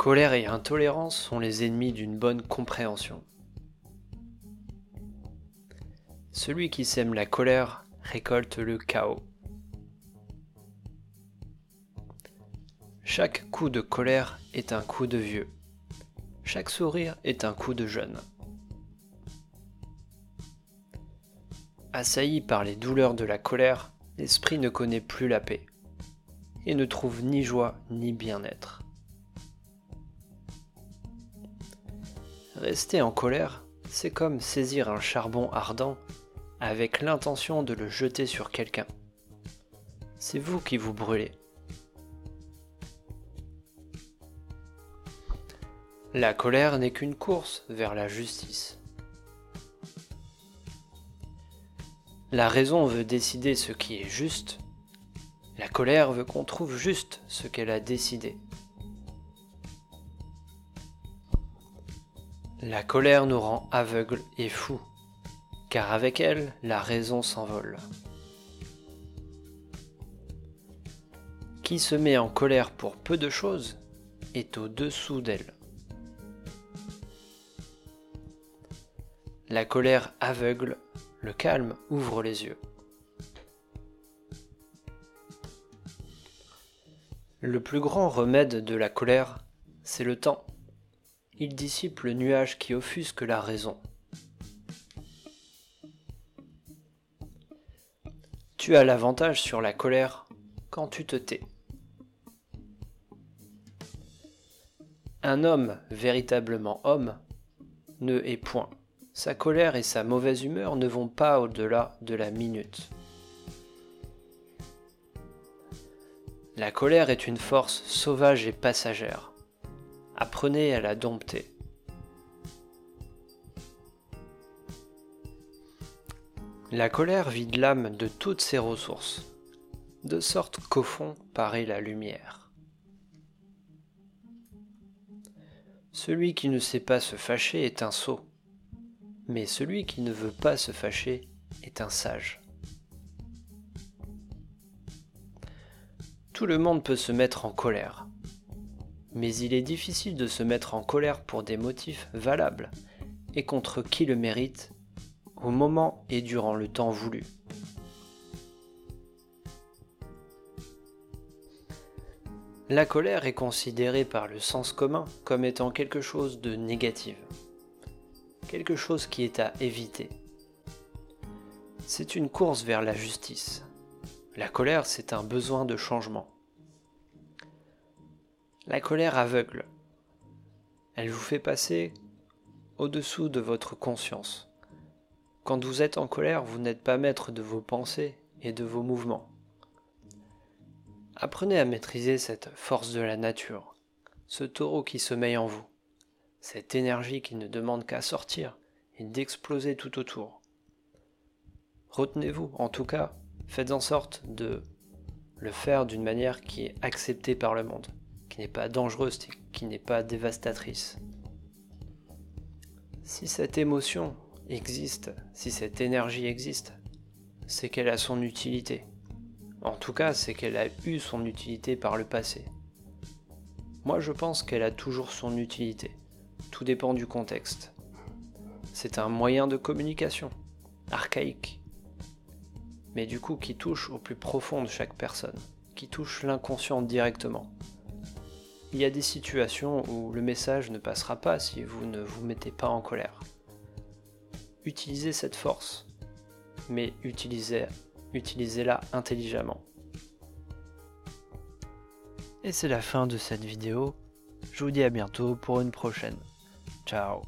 Colère et intolérance sont les ennemis d'une bonne compréhension. Celui qui sème la colère récolte le chaos. Chaque coup de colère est un coup de vieux. Chaque sourire est un coup de jeune. Assailli par les douleurs de la colère, l'esprit ne connaît plus la paix et ne trouve ni joie ni bien-être. Rester en colère, c'est comme saisir un charbon ardent avec l'intention de le jeter sur quelqu'un. C'est vous qui vous brûlez. La colère n'est qu'une course vers la justice. La raison veut décider ce qui est juste. La colère veut qu'on trouve juste ce qu'elle a décidé. La colère nous rend aveugles et fous, car avec elle, la raison s'envole. Qui se met en colère pour peu de choses est au-dessous d'elle. La colère aveugle, le calme ouvre les yeux. Le plus grand remède de la colère, c'est le temps. Il dissipe le nuage qui offusque la raison. Tu as l'avantage sur la colère quand tu te tais. Un homme véritablement homme ne est point. Sa colère et sa mauvaise humeur ne vont pas au-delà de la minute. La colère est une force sauvage et passagère. Apprenez à la dompter. La colère vide l'âme de toutes ses ressources, de sorte qu'au fond paraît la lumière. Celui qui ne sait pas se fâcher est un sot, mais celui qui ne veut pas se fâcher est un sage. Tout le monde peut se mettre en colère, mais il est difficile de se mettre en colère pour des motifs valables et contre qui le mérite, au moment et durant le temps voulu. La colère est considérée par le sens commun comme étant quelque chose de négatif, quelque chose qui est à éviter. C'est une course vers la justice. La colère, c'est un besoin de changement. La colère aveugle. Elle vous fait passer au-dessous de votre conscience. Quand vous êtes en colère, vous n'êtes pas maître de vos pensées et de vos mouvements. Apprenez à maîtriser cette force de la nature, ce taureau qui sommeille en vous, cette énergie qui ne demande qu'à sortir et d'exploser tout autour. Retenez-vous, en tout cas, faites en sorte de le faire d'une manière qui est acceptée par le monde, qui n'est pas dangereuse, qui n'est pas dévastatrice. Si cette émotion existe, si cette énergie existe, c'est qu'elle a son utilité. En tout cas, c'est qu'elle a eu son utilité par le passé. Moi, je pense qu'elle a toujours son utilité. Tout dépend du contexte. C'est un moyen de communication, archaïque, mais du coup qui touche au plus profond de chaque personne, qui touche l'inconscient directement. Il y a des situations où le message ne passera pas si vous ne vous mettez pas en colère. Utilisez cette force, mais utilisez-la intelligemment. Et c'est la fin de cette vidéo. Je vous dis à bientôt pour une prochaine. Ciao.